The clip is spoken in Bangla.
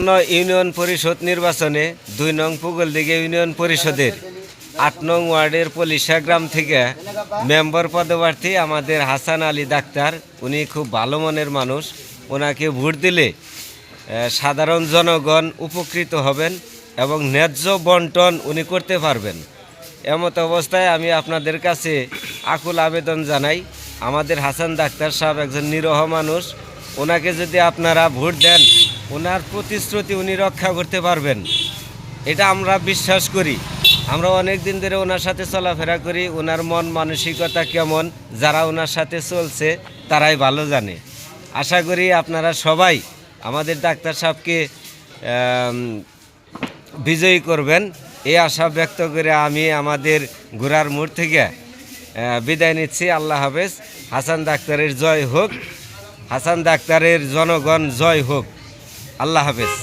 ইউনিয়ন পরিষদ নির্বাচনে ২ নং পুগলদিঘি ইউনিয়ন পরিষদের ৮ নং ওয়ার্ডের পলিশা গ্রাম থেকে মেম্বার পদপ্রার্থী আমাদের হাসান আলী ডাক্তার। উনি খুব ভালো মনের মানুষ। ওনাকে ভোট দিলে সাধারণ জনগণ উপকৃত হবেন এবং ন্যায্য বন্টন উনি করতে পারবেন। এমত অবস্থায় আমি আপনাদের কাছে আকুল আবেদন জানাই, আমাদের হাসান ডাক্তার সাহেব একজন নিরহ মানুষ। ওনাকে যদি আপনারা ভোট দেন, ওনার প্রতিশ্রুতি উনি রক্ষা করতে পারবেন, এটা আমরা বিশ্বাস করি। আমরা অনেক দিন ধরে ওনার সাথে চলাফেরা করি। ওনার মন মানসিকতা কেমন, যারা ওনার সাথে চলছে তারাই ভালো জানে। আশা করি আপনারা সবাই আমাদের ডাক্তার সাহেবকে বিজয়ী করবেন, এই আশা ব্যক্ত করে আমি আমাদের ঘোড়ার মোড় থেকে বিদায় নিচ্ছি। আল্লাহ হাফেজ। হাসান ডাক্তারের জয় হোক, হাসান ডাক্তারের জনগণ জয় হোক। আল্লাহ হাফেজ।